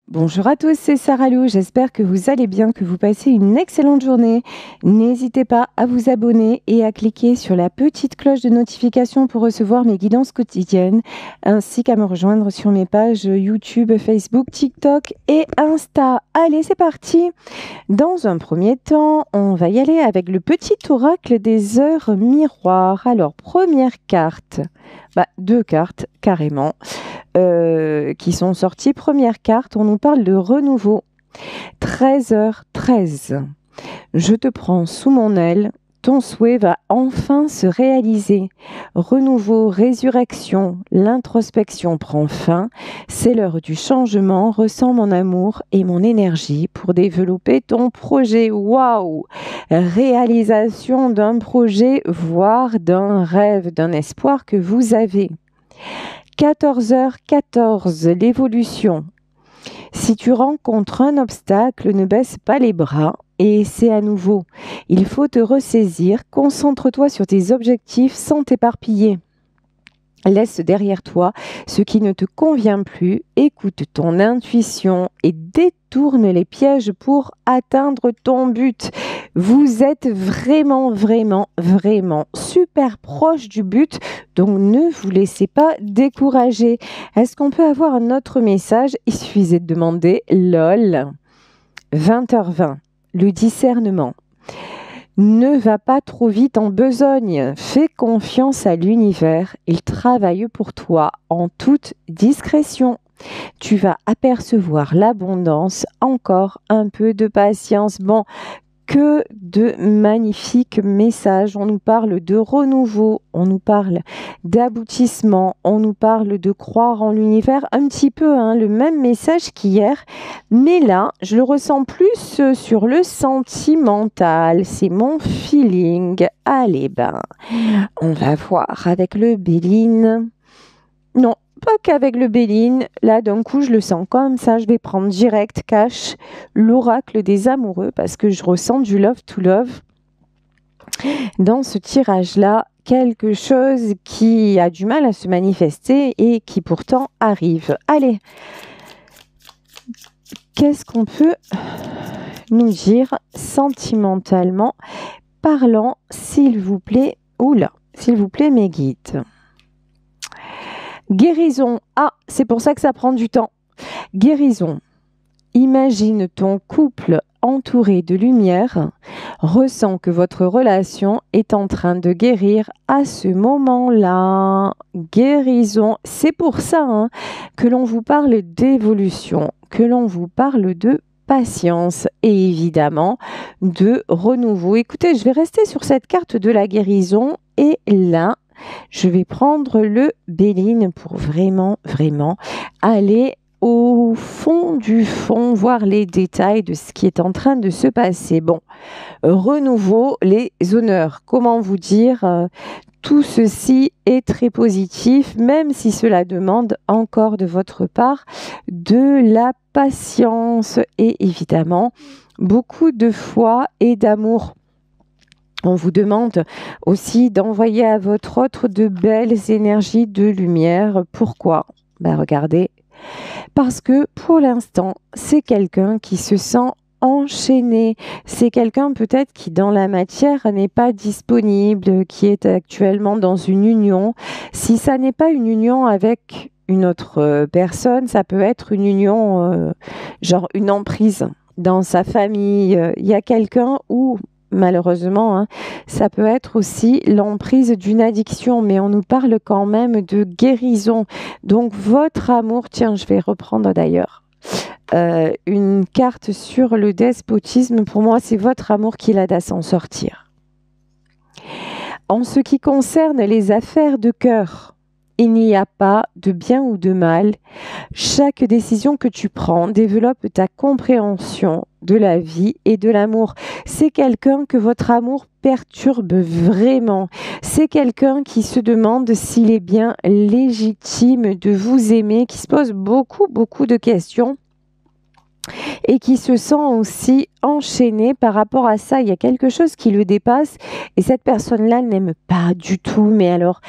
Bonjour à tous, c'est Sarah Lou. J'espère que vous allez bien, que vous passez une excellente journée. N'hésitez pas à vous abonner et à cliquer sur la petite cloche de notification pour recevoir mes guidances quotidiennes, ainsi qu'à me rejoindre sur mes pages YouTube, Facebook, TikTok et Insta. Allez, c'est parti. Dans un premier temps, on va y aller avec le petit oracle des heures miroirs. Alors, première carte, deux cartes carrément. Qui sont sorties. Première carte, on nous parle de renouveau. 13h13. Je te prends sous mon aile. Ton souhait va enfin se réaliser. Renouveau, résurrection, l'introspection prend fin. C'est l'heure du changement. Ressens mon amour et mon énergie pour développer ton projet. Waouh! Réalisation d'un projet, voire d'un rêve, d'un espoir que vous avez. 14h14, l'évolution. Si tu rencontres un obstacle, ne baisse pas les bras et essaie à nouveau. Il faut te ressaisir, concentre-toi sur tes objectifs sans t'éparpiller. Laisse derrière toi ce qui ne te convient plus, écoute ton intuition et détourne les pièges pour atteindre ton but. Vous êtes vraiment super proche du but, donc ne vous laissez pas décourager. Est-ce qu'on peut avoir un autre message? Il suffisait de demander LOL. 20h20, le discernement. Ne va pas trop vite en besogne. Fais confiance à l'univers. Il travaille pour toi en toute discrétion. Tu vas apercevoir l'abondance. Encore un peu de patience. Bon, que de magnifiques messages. On nous parle de renouveau, on nous parle d'aboutissement, on nous parle de croire en l'univers. Un petit peu le même message qu'hier, mais là, je le ressens plus sur le sentimental. C'est mon feeling. Allez, on va voir avec le Béline. Non, pas qu'avec le Béline. Là, d'un coup, je le sens comme ça. Je vais prendre direct, cash, l'oracle des amoureux parce que je ressens du love to love. Dans ce tirage-là, quelque chose qui a du mal à se manifester et qui pourtant arrive. Allez, qu'est-ce qu'on peut nous dire sentimentalement parlant, s'il vous plaît? Oula, s'il vous plaît, mes guides. Guérison. Ah, c'est pour ça que ça prend du temps. Guérison. Imagine ton couple entouré de lumière. Ressens que votre relation est en train de guérir à ce moment-là. Guérison. C'est pour ça que l'on vous parle d'évolution, que l'on vous parle de patience et évidemment de renouveau. Écoutez, je vais rester sur cette carte de la guérison et là, je vais prendre le Béline pour vraiment aller au fond du fond, voir les détails de ce qui est en train de se passer. Bon, renouveau, les honneurs. Comment vous dire tout ceci est très positif, même si cela demande encore de votre part de la patience et évidemment beaucoup de foi et d'amour. On vous demande aussi d'envoyer à votre autre de belles énergies de lumière. Pourquoi? Regardez, parce que pour l'instant, c'est quelqu'un qui se sent enchaîné. C'est quelqu'un peut-être qui dans la matière n'est pas disponible, qui est actuellement dans une union. Si ça n'est pas une union avec une autre personne, ça peut être une union, genre une emprise dans sa famille. Il y a quelqu'un où malheureusement, ça peut être aussi l'emprise d'une addiction, mais on nous parle quand même de guérison. Donc votre amour, tiens, je vais reprendre d'ailleurs une carte sur le despotisme. Pour moi, c'est votre amour qui l'aide à s'en sortir. En ce qui concerne les affaires de cœur, il n'y a pas de bien ou de mal. Chaque décision que tu prends développe ta compréhension de la vie et de l'amour. C'est quelqu'un que votre amour perturbe vraiment. C'est quelqu'un qui se demande s'il est bien légitime de vous aimer, qui se pose beaucoup de questions et qui se sent aussi enchaîné par rapport à ça. Il y a quelque chose qui le dépasse et cette personne-là n'aime pas du tout, mais alors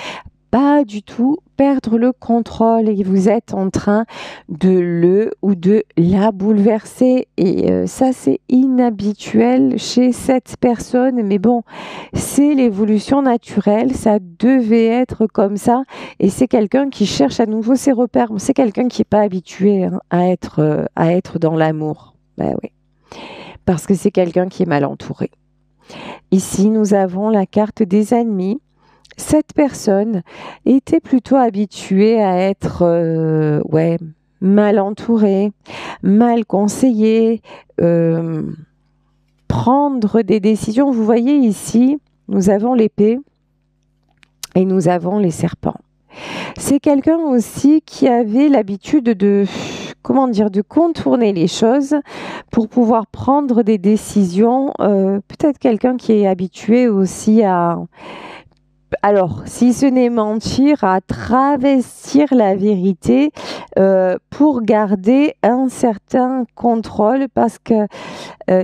pas du tout perdre le contrôle et vous êtes en train de le ou de la bouleverser. Et ça, c'est inhabituel chez cette personne. Mais bon, c'est l'évolution naturelle. Ça devait être comme ça. Et c'est quelqu'un qui cherche à nouveau ses repères. C'est quelqu'un qui n'est pas habitué à être dans l'amour. Ben oui. Parce que c'est quelqu'un qui est mal entouré. Ici, nous avons la carte des ennemis. Cette personne était plutôt habituée à être mal entourée, mal conseillée, prendre des décisions. Vous voyez ici, nous avons l'épée et nous avons les serpents. C'est quelqu'un aussi qui avait l'habitude de contourner les choses pour pouvoir prendre des décisions. Peut-être quelqu'un qui est habitué aussi alors, si ce n'est mentir, à travestir la vérité pour garder un certain contrôle parce que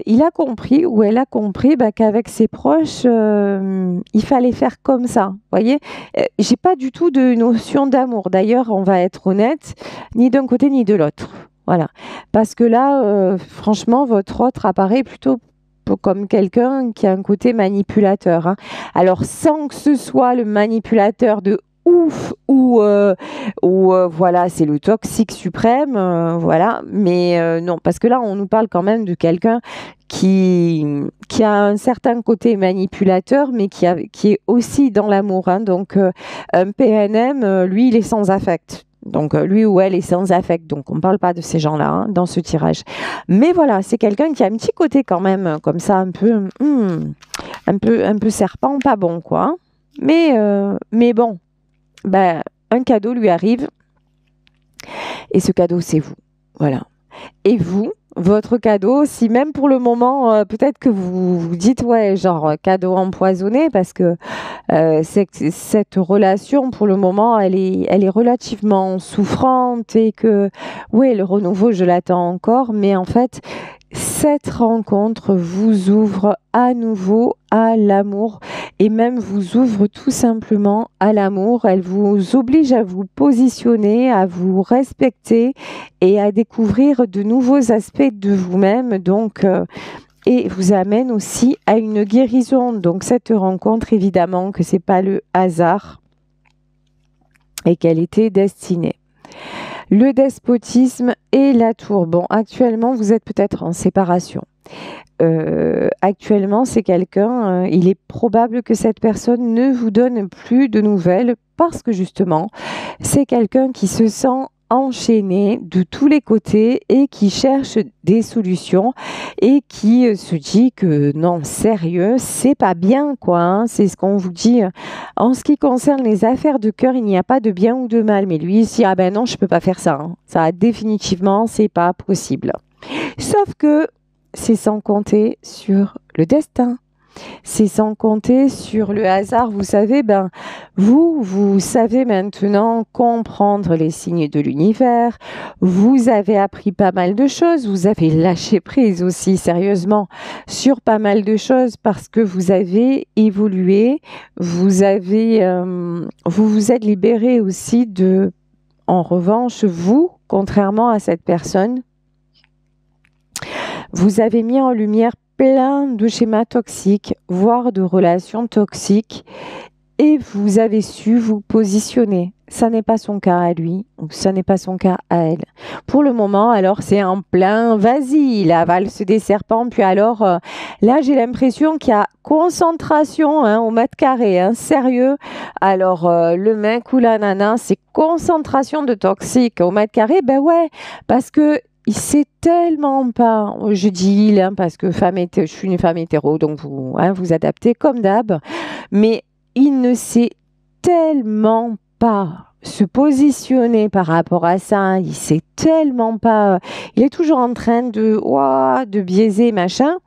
il a compris ou elle a compris qu'avec ses proches, il fallait faire comme ça. Voyez, j'ai pas du tout de notion d'amour. D'ailleurs, on va être honnête, ni d'un côté ni de l'autre. Voilà, parce que là, franchement, votre autre apparaît plutôt comme quelqu'un qui a un côté manipulateur. Hein. Alors, sans que ce soit le manipulateur de ouf ou voilà, c'est le toxique suprême, voilà. Mais non, parce que là, on nous parle quand même de quelqu'un qui a un certain côté manipulateur, mais qui est aussi dans l'amour. Hein. Donc, un PNM, lui, il est sans affect. Donc, lui ou elle est sans affect. Donc, on ne parle pas de ces gens-là dans ce tirage. Mais voilà, c'est quelqu'un qui a un petit côté quand même, comme ça, un peu serpent, pas bon, quoi. Mais bon, un cadeau lui arrive. Et ce cadeau, c'est vous. Voilà. Et vous, votre cadeau, si même pour le moment, peut-être que vous vous dites, cadeau empoisonné, parce que cette relation, pour le moment, elle est relativement souffrante et que, oui, le renouveau, je l'attends encore, mais en fait, cette rencontre vous ouvre à nouveau à l'amour et même vous ouvre tout simplement à l'amour. Elle vous oblige à vous positionner, à vous respecter et à découvrir de nouveaux aspects de vous-même. Donc, et vous amène aussi à une guérison. Donc, cette rencontre, évidemment, que c'est pas le hasard et qu'elle était destinée. Le despotisme et la tour. Bon, actuellement, vous êtes peut-être en séparation. Actuellement, c'est quelqu'un, il est probable que cette personne ne vous donne plus de nouvelles parce que justement, c'est quelqu'un qui se sent enchaîné de tous les côtés et qui cherche des solutions et qui se dit que non, sérieux, c'est pas bien quoi, hein, c'est ce qu'on vous dit. En ce qui concerne les affaires de cœur, il n'y a pas de bien ou de mal, mais lui ici, ah ben non, je peux pas faire ça, hein. Ça définitivement, c'est pas possible. Sauf que c'est sans compter sur le destin. C'est sans compter sur le hasard. Vous savez, vous savez maintenant comprendre les signes de l'univers. Vous avez appris pas mal de choses. Vous avez lâché prise aussi, sérieusement, sur pas mal de choses parce que vous avez évolué. Vous vous êtes libéré aussi en revanche, vous, contrairement à cette personne, vous avez mis en lumière plein de schémas toxiques, voire de relations toxiques, et vous avez su vous positionner. Ça n'est pas son cas à lui, ou ça n'est pas son cas à elle. Pour le moment, alors c'est en plein, vas-y, la valse des serpents, puis alors, là j'ai l'impression qu'il y a concentration au mètre carré, sérieux. Alors, le mec ou la nana, c'est concentration de toxiques au mètre carré, parce que il sait tellement pas, je dis il, parce que je suis une femme hétéro, donc vous adaptez comme d'hab, mais il ne sait tellement pas se positionner par rapport à ça, il sait tellement pas, il est toujours en train de biaiser, machin,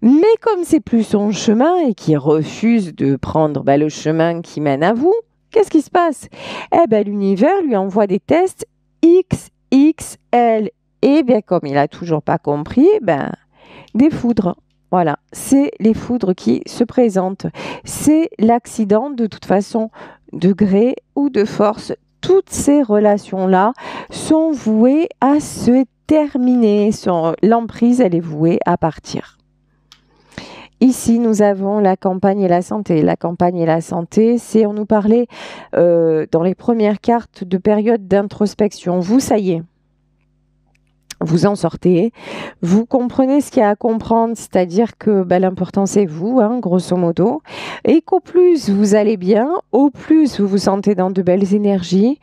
mais comme c'est plus son chemin et qu'il refuse de prendre le chemin qui mène à vous, qu'est-ce qui se passe? L'univers lui envoie des tests XXL. Et bien, comme il n'a toujours pas compris, des foudres. Voilà, c'est les foudres qui se présentent. C'est l'accident de toute façon, de gré ou de force. Toutes ces relations-là sont vouées à se terminer. L'emprise, elle est vouée à partir. Ici, nous avons la campagne et la santé. La campagne et la santé, c'est, on nous parlait dans les premières cartes de période d'introspection. Vous, ça y est, vous en sortez, vous comprenez ce qu'il y a à comprendre, c'est-à-dire que l'important c'est vous, hein, grosso modo, et qu'au plus vous allez bien, au plus vous vous sentez dans de belles énergies,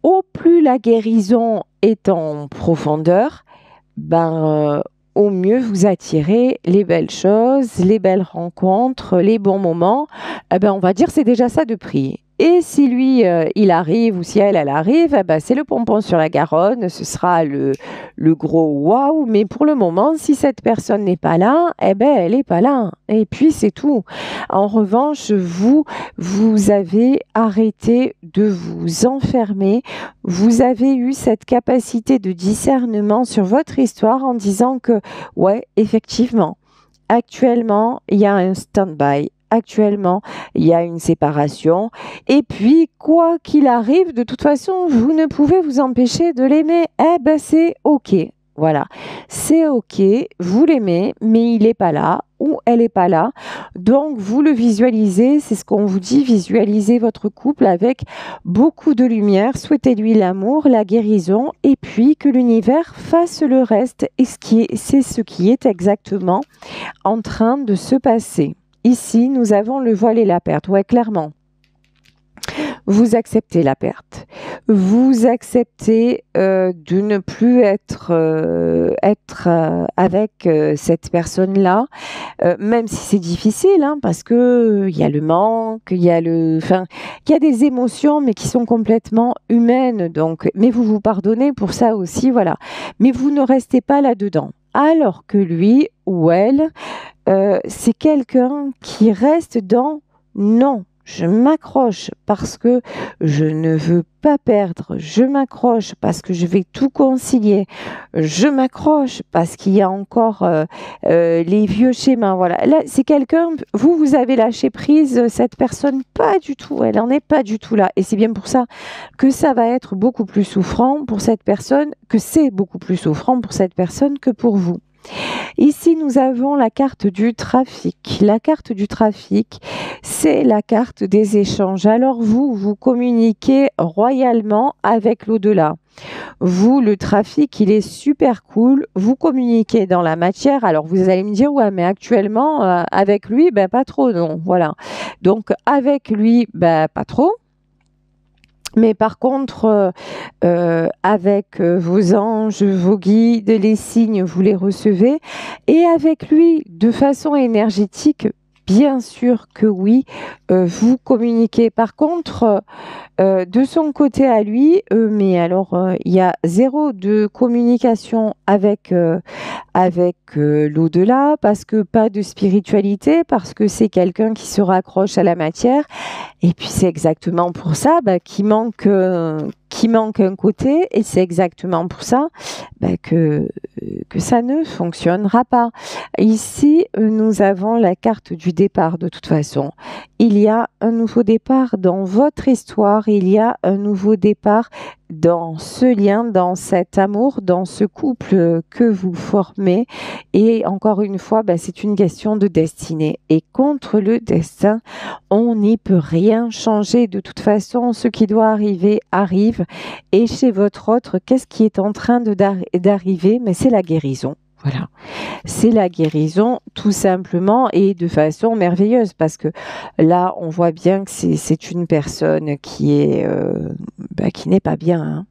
au plus la guérison est en profondeur, au mieux vous attirez les belles choses, les belles rencontres, les bons moments. On va dire c'est déjà ça de prix. Et si lui, il arrive, ou si elle arrive, c'est le pompon sur la Garonne, ce sera le gros waouh. Mais pour le moment, si cette personne n'est pas là, elle n'est pas là. Et puis, c'est tout. En revanche, vous avez arrêté de vous enfermer. Vous avez eu cette capacité de discernement sur votre histoire en disant que, ouais, effectivement, actuellement, il y a un stand-by. Actuellement, il y a une séparation. Et puis, quoi qu'il arrive, de toute façon, vous ne pouvez vous empêcher de l'aimer. C'est OK. Voilà. C'est OK. Vous l'aimez, mais il n'est pas là ou elle n'est pas là. Donc, vous le visualisez. C'est ce qu'on vous dit. Visualisez votre couple avec beaucoup de lumière. Souhaitez-lui l'amour, la guérison et puis que l'univers fasse le reste. Et c'est ce qui est exactement en train de se passer. Ici, nous avons le voile et la perte. Ouais, clairement. Vous acceptez la perte. Vous acceptez de ne plus être avec cette personne-là, même si c'est difficile, hein, parce que il y a le manque, il y a des émotions, mais qui sont complètement humaines. Donc, mais vous vous pardonnez pour ça aussi, voilà. Mais vous ne restez pas là-dedans. Alors que lui ou elle, c'est quelqu'un qui reste dans non. Je m'accroche parce que je ne veux pas perdre. Je m'accroche parce que je vais tout concilier. Je m'accroche parce qu'il y a encore les vieux schémas. Voilà. Là, c'est quelqu'un, vous avez lâché prise. Cette personne, pas du tout. Elle n'en est pas du tout là. Et c'est bien pour ça que ça va être beaucoup plus souffrant pour cette personne, que c'est beaucoup plus souffrant pour cette personne que pour vous. Ici, nous avons la carte du trafic. La carte du trafic, c'est la carte des échanges. Alors vous communiquez royalement avec l'au-delà. Vous, le trafic, il est super cool. Vous communiquez dans la matière. Alors vous allez me dire, ouais, mais actuellement, avec lui, pas trop, non. Voilà. Donc avec lui, pas trop. Mais par contre, avec vos anges, vos guides, les signes, vous les recevez. Et avec lui, de façon énergétique, bien sûr que oui, vous communiquez. Par contre, de son côté à lui, mais alors il y a zéro de communication avec l'au-delà, parce que pas de spiritualité, parce que c'est quelqu'un qui se raccroche à la matière. Et puis c'est exactement pour ça qu'il manque un côté, et c'est exactement pour ça que ça ne fonctionnera pas. Ici, nous avons la carte du départ de toute façon. Il y a un nouveau départ dans votre histoire, il y a un nouveau départ dans ce lien, dans cet amour, dans ce couple que vous formez. Et encore une fois, c'est une question de destinée. Et contre le destin, on n'y peut rien changer. De toute façon, ce qui doit arriver, arrive. Et chez votre autre, qu'est-ce qui est en train d'arriver? Mais c'est la guérison. Voilà, c'est la guérison tout simplement et de façon merveilleuse parce que là, on voit bien que c'est une personne qui n'est pas bien. Hein.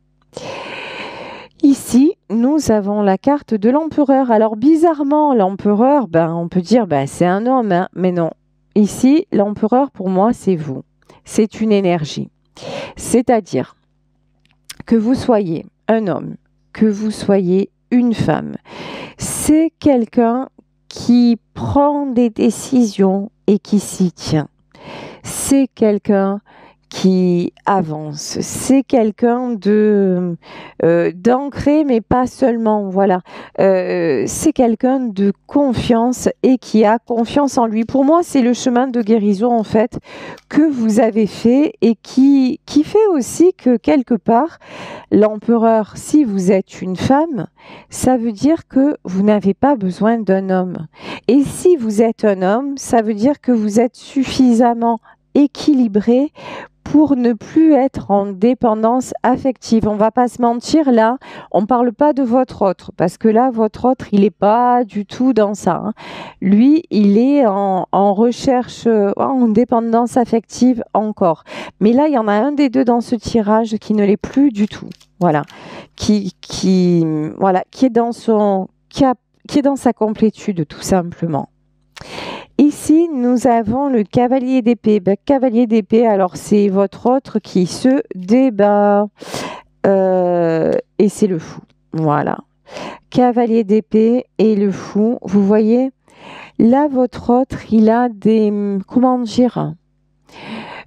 Ici, nous avons la carte de l'empereur. Alors bizarrement, l'empereur, on peut dire c'est un homme, hein, mais non. Ici, l'empereur pour moi, c'est vous. C'est une énergie. C'est-à-dire que vous soyez un homme, que vous soyez une femme. C'est quelqu'un qui prend des décisions et qui s'y tient. C'est quelqu'un qui avance. C'est quelqu'un de d'ancré, mais pas seulement. Voilà, c'est quelqu'un de confiance et qui a confiance en lui. Pour moi, c'est le chemin de guérison en fait que vous avez fait et qui fait aussi que quelque part, l'empereur, si vous êtes une femme, ça veut dire que vous n'avez pas besoin d'un homme. Et si vous êtes un homme, ça veut dire que vous êtes suffisamment équilibré pour ne plus être en dépendance affective. On va pas se mentir, là, on parle pas de votre autre, parce que là, votre autre, il est pas du tout dans ça, hein. Lui, il est en recherche, en dépendance affective encore. Mais là, il y en a un des deux dans ce tirage qui ne l'est plus du tout. Voilà. Voilà, qui est dans qui est dans sa complétude, tout simplement. Ici, nous avons le cavalier d'épée. Cavalier d'épée, alors c'est votre autre qui se débat. Et c'est le fou. Voilà. Cavalier d'épée et le fou. Vous voyez, là, votre autre, il a des... Comment dire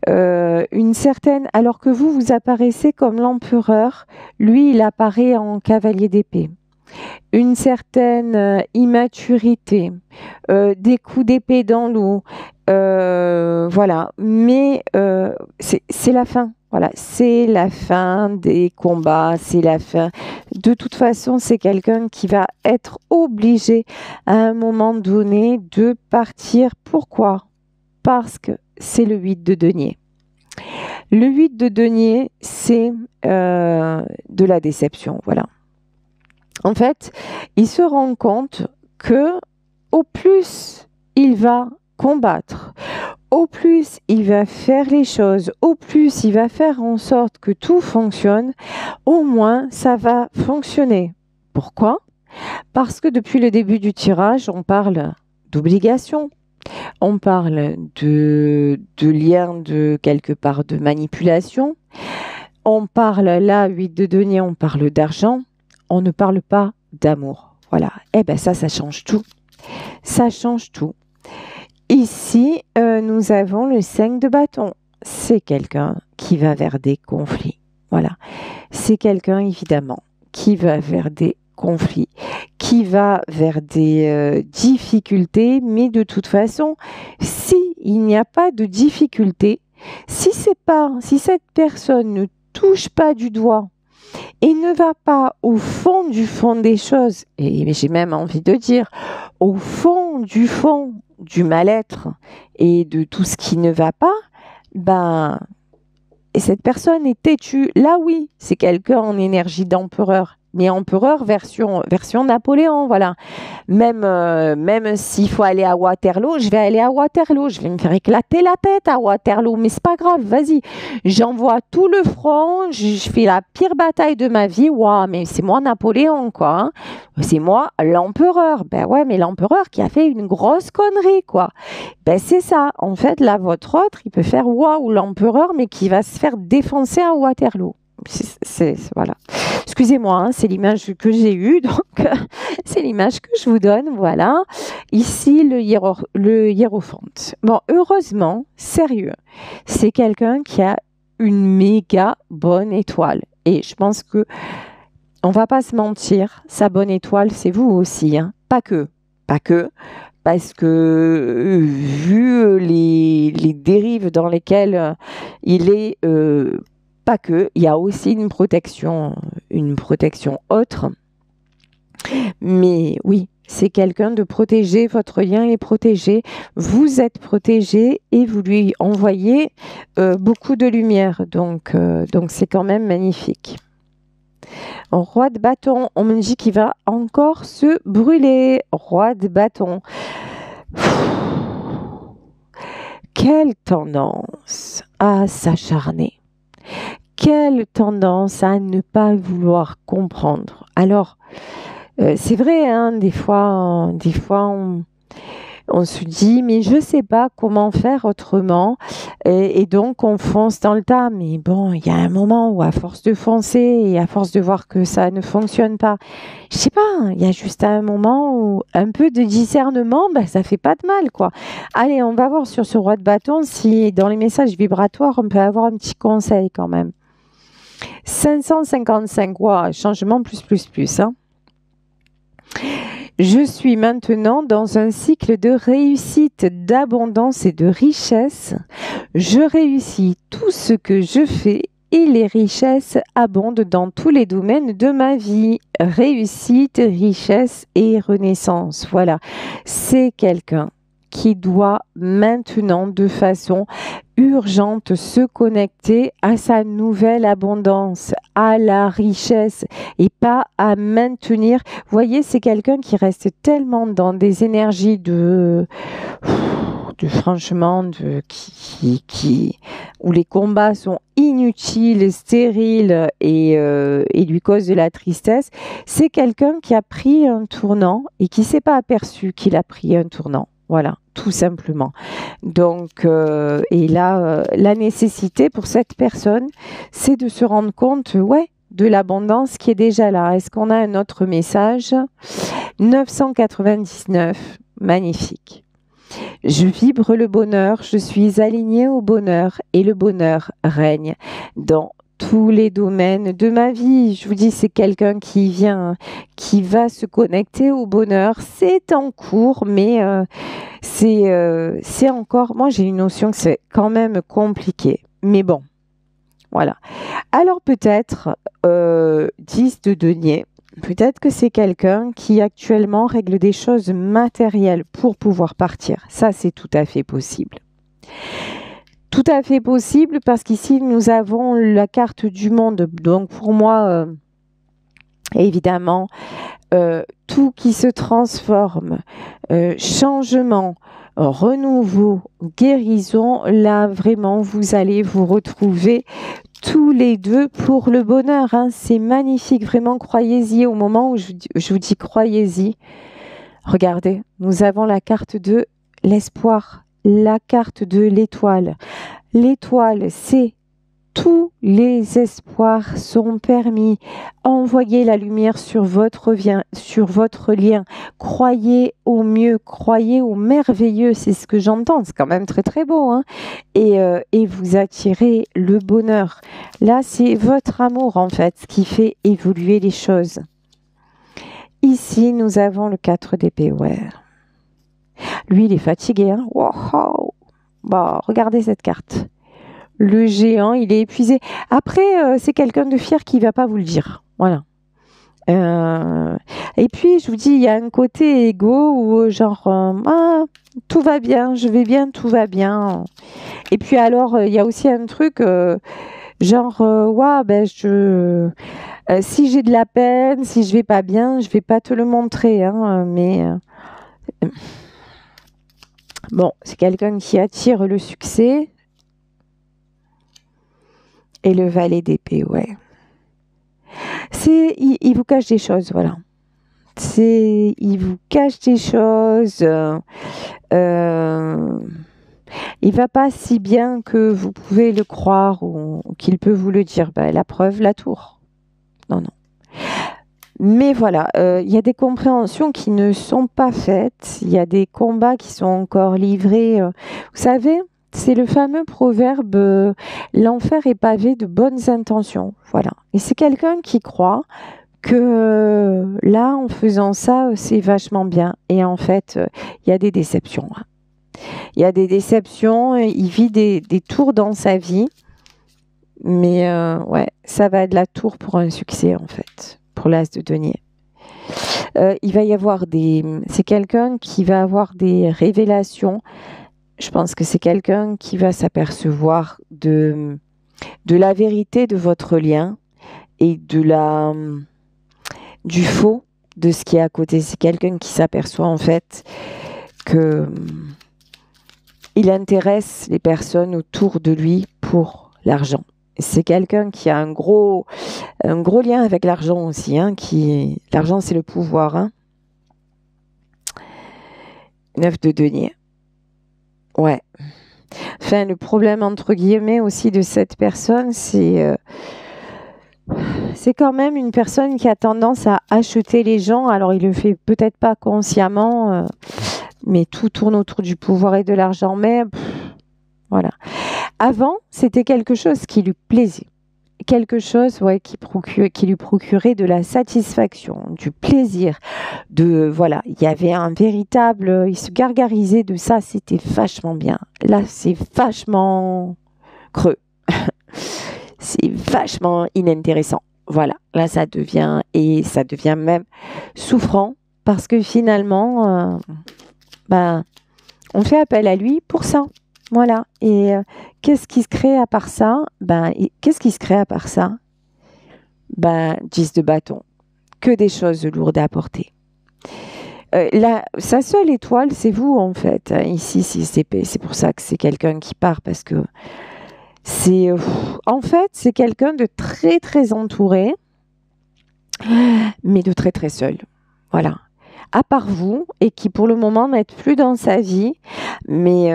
une certaine... Alors que vous apparaissez comme l'empereur, lui, il apparaît en cavalier d'épée. Une certaine immaturité, des coups d'épée dans l'eau, voilà. Mais c'est la fin. Voilà, c'est la fin des combats, c'est la fin. De toute façon, c'est quelqu'un qui va être obligé à un moment donné de partir. Pourquoi? Parce que c'est le 8 de denier. Le 8 de denier, c'est de la déception, voilà. En fait, il se rend compte que au plus il va combattre, au plus il va faire les choses, au plus il va faire en sorte que tout fonctionne, au moins ça va fonctionner. Pourquoi? Parce que depuis le début du tirage, on parle d'obligation, on parle de lien de quelque part de manipulation, on parle là, 8 de denier, on parle d'argent. On ne parle pas d'amour. Voilà. Eh bien, ça change tout. Ça change tout. Ici, nous avons le 5 de bâton. C'est quelqu'un qui va vers des conflits. Voilà. C'est quelqu'un, évidemment, qui va vers des conflits, qui va vers des difficultés. Mais de toute façon, s'il n'y a pas de difficulté, si cette personne ne touche pas du doigt et ne va pas au fond du fond des choses, et j'ai même envie de dire au fond du mal-être et de tout ce qui ne va pas, ben, et cette personne est têtue. Là, oui, c'est quelqu'un en énergie d'empereur. Mais empereur version Napoléon, voilà. Même s'il faut aller à Waterloo, je vais aller à Waterloo. Je vais me faire éclater la tête à Waterloo, mais c'est pas grave, vas-y. J'envoie tout le front, je fais la pire bataille de ma vie. Waouh, mais c'est moi Napoléon, quoi, hein. C'est moi l'empereur. Ben ouais, mais l'empereur qui a fait une grosse connerie, quoi. Ben c'est ça. En fait, là, votre autre, il peut faire waouh l'empereur, mais qui va se faire défoncer à Waterloo. Voilà. Excusez-moi, hein, c'est l'image que j'ai eue, donc c'est l'image que je vous donne, voilà. Ici, le hiérophante. Bon, heureusement, sérieux, c'est quelqu'un qui a une méga bonne étoile. Et je pense que, on va pas se mentir, sa bonne étoile, c'est vous aussi, hein. Pas que, parce que vu les dérives dans lesquelles il est... pas que, il y a aussi une protection autre. Mais oui, c'est quelqu'un de protégé, votre lien est protégé, vous êtes protégé et vous lui envoyez beaucoup de lumière. Donc c'est quand même magnifique. Roi de bâton, on me dit qu'il va encore se brûler. Roi de bâton. Quelle tendance à s'acharner. Quelle tendance à ne pas vouloir comprendre. Alors, c'est vrai, hein, des fois On se dit, mais je sais pas comment faire autrement. Et donc, on fonce dans le tas. Mais bon, il y a un moment où, à force de foncer et à force de voir que ça ne fonctionne pas, je sais pas, il y a juste un moment où un peu de discernement, ben, ça fait pas de mal, quoi. Allez, on va voir sur ce roi de bâton si dans les messages vibratoires, on peut avoir un petit conseil quand même. 555, wow, changement plus, hein. Je suis maintenant dans un cycle de réussite, d'abondance et de richesse. Je réussis tout ce que je fais et les richesses abondent dans tous les domaines de ma vie. Réussite, richesse et renaissance. Voilà, c'est quelqu'un qui doit maintenant de façon urgente se connecter à sa nouvelle abondance, à la richesse et pas à maintenir. Vous voyez, c'est quelqu'un qui reste tellement dans des énergies franchement, où les combats sont inutiles, stériles et lui causent de la tristesse. C'est quelqu'un qui a pris un tournant et qui s'est pas aperçu qu'il a pris un tournant. Voilà, tout simplement. Donc, et là, la nécessité pour cette personne, c'est de se rendre compte, ouais, de l'abondance qui est déjà là. Est-ce qu'on a un autre message? 999, magnifique. Je vibre le bonheur, je suis alignée au bonheur et le bonheur règne dans tous les domaines de ma vie. Je vous dis, c'est quelqu'un qui vient, qui va se connecter au bonheur. C'est en cours, mais c'est encore... Moi, j'ai une notion que c'est quand même compliqué. Mais bon, voilà. Alors peut-être, 10 de denier. Peut-être que c'est quelqu'un qui actuellement règle des choses matérielles pour pouvoir partir. Ça, c'est tout à fait possible. Tout à fait possible parce qu'ici, nous avons la carte du monde. Donc, pour moi, évidemment, tout qui se transforme, changement, renouveau, guérison, là, vraiment, vous allez vous retrouver tous les deux pour le bonheur. Hein. C'est magnifique, vraiment, croyez-y au moment où je vous dis croyez-y. Regardez, nous avons la carte de l'espoir, la carte de l'étoile. L'étoile, c'est tous les espoirs sont permis. Envoyez la lumière sur votre lien. Croyez au mieux, croyez au merveilleux. C'est ce que j'entends. C'est quand même très très beau. Hein, et vous attirez le bonheur. Là, c'est votre amour en fait qui fait évoluer les choses. Ici, nous avons le 4 d'épée. Ouais. Lui, il est fatigué. Hein. Wow. Bah, regardez cette carte. Le géant, il est épuisé. Après, c'est quelqu'un de fier qui va pas vous le dire. Voilà. Et puis, je vous dis, il y a un côté égo où genre, tout va bien, je vais bien, tout va bien. Et puis alors, il y a aussi un truc, genre, ouais, ben si j'ai de la peine, si je vais pas bien, je vais pas te le montrer, hein, mais bon, c'est quelqu'un qui attire le succès. Et le valet d'épée, ouais. Il vous cache des choses, voilà. Il vous cache des choses. Il va pas si bien que vous pouvez le croire ou qu'il peut vous le dire. Ben, la preuve, la tour. Non. Mais voilà, il y a des compréhensions qui ne sont pas faites. Il y a des combats qui sont encore livrés. Vous savez, c'est le fameux proverbe l'enfer est pavé de bonnes intentions. Voilà. Et c'est quelqu'un qui croit que là, en faisant ça, c'est vachement bien. Et en fait, il y a des déceptions. Il y a des déceptions. Il vit des tours dans sa vie. Mais ouais, ça va être la tour pour un succès, en fait, pour l'as de denier. Il va y avoir c'est quelqu'un qui va avoir des révélations. Je pense que c'est quelqu'un qui va s'apercevoir de la vérité de votre lien et du faux de ce qui est à côté. C'est quelqu'un qui s'aperçoit en fait que il intéresse les personnes autour de lui pour l'argent. C'est quelqu'un qui a un gros lien avec l'argent aussi. Hein, l'argent, c'est le pouvoir. Hein. 9 de denier. Ouais. Enfin, le problème, entre guillemets, aussi de cette personne, c'est quand même une personne qui a tendance à acheter les gens. Alors, il le fait peut-être pas consciemment, mais tout tourne autour du pouvoir et de l'argent. Mais voilà. Avant, c'était quelque chose qui lui plaisait. Quelque chose qui lui procurait de la satisfaction, du plaisir, voilà, il y avait un véritable, il se gargarisait de ça, c'était vachement bien. Là, c'est vachement creux, c'est vachement inintéressant. Voilà, là, ça devient même souffrant parce que finalement, on fait appel à lui pour ça. Voilà. Et qu'est-ce qui se crée à part ça? Qu'est-ce qui se crée à part ça? 10 de bâton. Que des choses lourdes à porter. Sa seule étoile, c'est vous, en fait. Ici, c'est pour ça que c'est quelqu'un qui part, parce que en fait, c'est quelqu'un de très, très entouré, mais de très, très seul. Voilà. À part vous, et qui, pour le moment, n'êtes plus dans sa vie, mais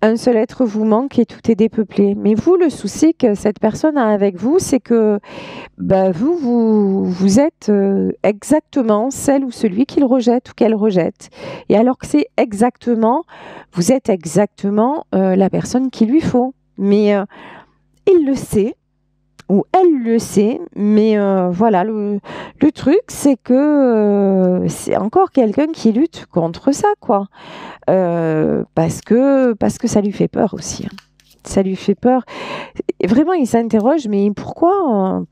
un seul être vous manque et tout est dépeuplé. Mais vous, le souci que cette personne a avec vous, c'est que vous êtes exactement celle ou celui qu'il rejette ou qu'elle rejette. Et alors que vous êtes exactement la personne qu'il lui faut. Mais il le sait, ou elle le sait, mais voilà, le truc, c'est que c'est encore quelqu'un qui lutte contre ça, quoi. Parce que ça lui fait peur aussi. Hein. Ça lui fait peur. Et vraiment, il s'interroge, mais pourquoi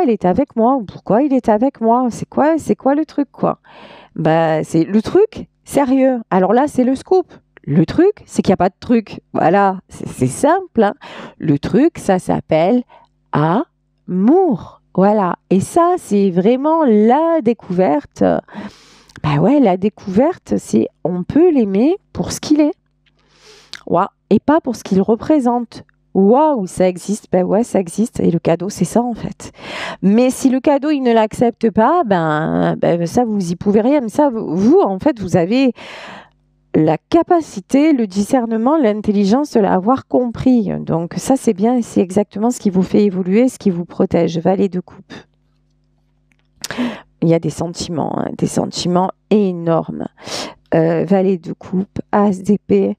elle est avec moi ou pourquoi il est avec moi? C'est quoi le truc, quoi? C'est le truc sérieux. Alors là, c'est le scoop. Le truc, c'est qu'il n'y a pas de truc. Voilà, c'est simple. Hein. Le truc, ça s'appelle amour. Voilà. Et ça, c'est vraiment la découverte. La découverte, c'est on peut l'aimer pour ce qu'il est. Ouais. Et pas pour ce qu'il représente. Waouh, ça existe. Ça existe. Et le cadeau, c'est ça, en fait. Mais si le cadeau, il ne l'accepte pas, ça, vous y pouvez rien. Mais ça, vous, en fait, vous avez la capacité, le discernement, l'intelligence de l'avoir compris. Donc ça, c'est bien et c'est exactement ce qui vous fait évoluer, ce qui vous protège. Valet de coupe. Il y a des sentiments énormes. Valet de coupe, as d'épée.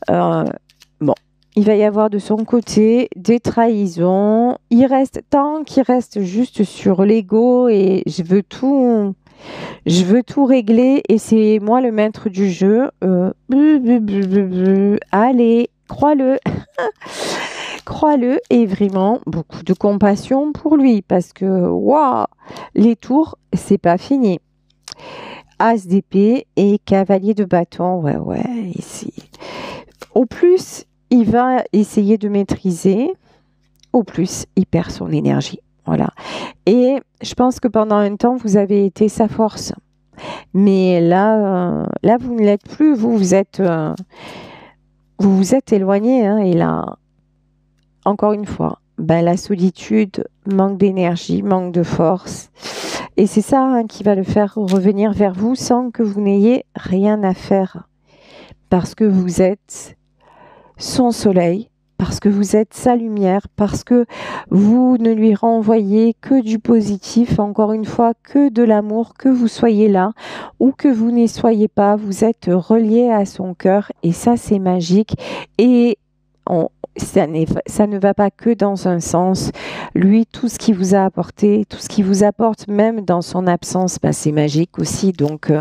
Il va y avoir de son côté des trahisons. Tant qu'il reste juste sur l'ego et je veux tout régler et c'est moi le maître du jeu. Allez, crois-le. Crois-le et vraiment beaucoup de compassion pour lui parce que les tours, c'est pas fini. As d'épée et cavalier de bâton. Ici. Au plus, il va essayer de maîtriser, au plus, il perd son énergie. Voilà. Et je pense que pendant un temps, vous avez été sa force. Mais là, vous ne l'êtes plus. Vous vous êtes éloigné. Hein, et là, encore une fois, la solitude, manque d'énergie, manque de force. Et c'est ça qui va le faire revenir vers vous sans que vous n'ayez rien à faire. Parce que vous êtes son soleil, parce que vous êtes sa lumière, parce que vous ne lui renvoyez que du positif, encore une fois, que de l'amour, que vous soyez là ou que vous n'y soyez pas, vous êtes relié à son cœur et ça c'est magique et ça ne va pas que dans un sens. Lui, tout ce qu'il vous a apporté, tout ce qu'il vous apporte, même dans son absence, c'est magique aussi. Donc,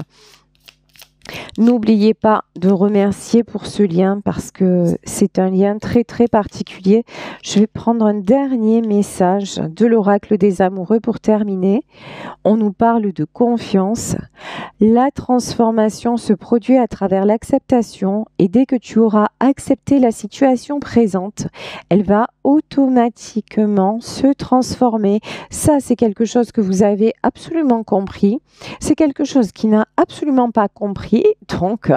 n'oubliez pas de remercier pour ce lien parce que c'est un lien très très particulier. Je vais prendre un dernier message de l'oracle des amoureux pour terminer. On nous parle de confiance. La transformation se produit à travers l'acceptation et dès que tu auras accepté la situation présente, elle va automatiquement se transformer. Ça, c'est quelque chose que vous avez absolument compris. C'est quelque chose qui n'a absolument pas compris. Donc,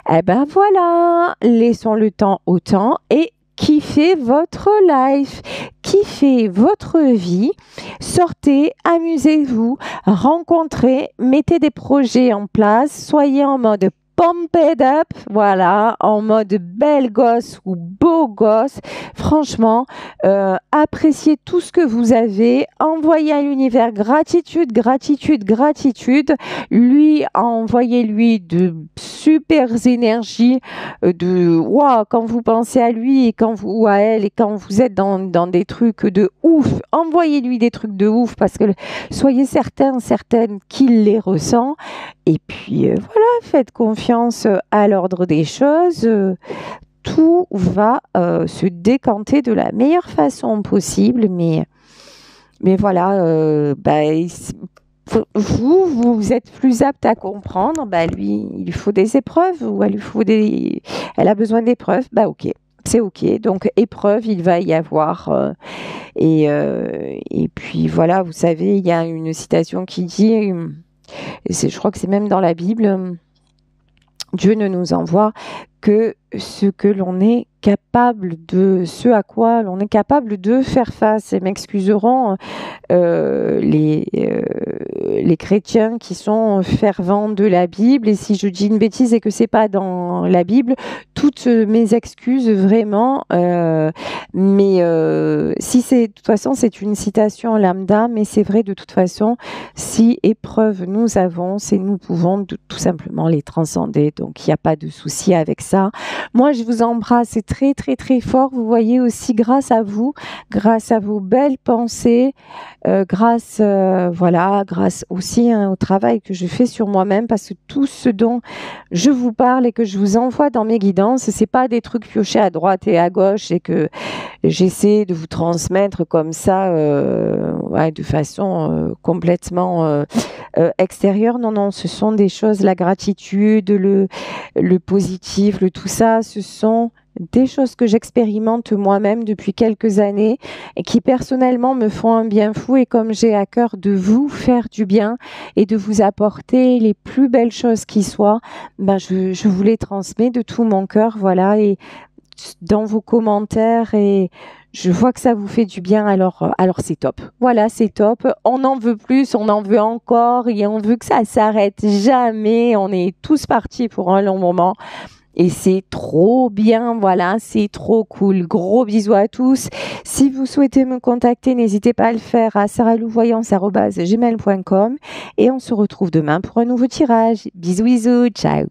voilà, laissons le temps au temps et kiffez votre life, kiffez votre vie, sortez, amusez-vous, rencontrez, mettez des projets en place, soyez en mode pumped up, voilà, en mode belle gosse ou beau gosse. Franchement, appréciez tout ce que vous avez, envoyez à l'univers gratitude, gratitude, gratitude. Lui, envoyez-lui de super énergies, wow, quand vous pensez à lui et quand vous ou à elle et quand vous êtes dans des trucs de ouf, envoyez-lui des trucs de ouf parce que soyez certaines qu'il les ressent. Et puis voilà, faites confiance à l'ordre des choses. Tout va se décanter de la meilleure façon possible, mais voilà, vous êtes plus apte à comprendre. Lui, il lui faut des épreuves ou elle a besoin d'épreuves. Ok. C'est ok, donc épreuve, il va y avoir. Et puis voilà, vous savez, il y a une citation qui dit, je crois que c'est même dans la Bible, Dieu ne nous envoie que ce que l'on est capable de, ce à quoi l'on est capable de faire face. Et m'excuseront les chrétiens qui sont fervents de la Bible. Et si je dis une bêtise et que c'est pas dans la Bible, toutes mes excuses vraiment. Si c'est, de toute façon, c'est une citation lambda, mais c'est vrai de toute façon. Si épreuve nous avons, c'est nous pouvons tout simplement les transcender. Donc il n'y a pas de souci avec ça. Moi, je vous embrasse très, très, très fort. Vous voyez aussi, grâce à vous, grâce à vos belles pensées, grâce aussi au travail que je fais sur moi-même, parce que tout ce dont je vous parle et que je vous envoie dans mes guidances, c'est pas des trucs piochés à droite et à gauche et que j'essaie de vous transmettre comme ça, de façon complètement extérieure. Non, ce sont des choses, la gratitude, le positif, le tout ça, ce sont des choses que j'expérimente moi-même depuis quelques années et qui personnellement me font un bien fou. Et comme j'ai à cœur de vous faire du bien et de vous apporter les plus belles choses qui soient, je vous les transmets de tout mon cœur, voilà, et dans vos commentaires, et je vois que ça vous fait du bien, alors c'est top. Voilà, c'est top. On en veut plus, on en veut encore et on veut que ça s'arrête jamais. On est tous partis pour un long moment. Et c'est trop bien, voilà, c'est trop cool. Gros bisous à tous. Si vous souhaitez me contacter, n'hésitez pas à le faire à saralouvoyance@gmail.com et on se retrouve demain pour un nouveau tirage. Bisous, bisous, ciao.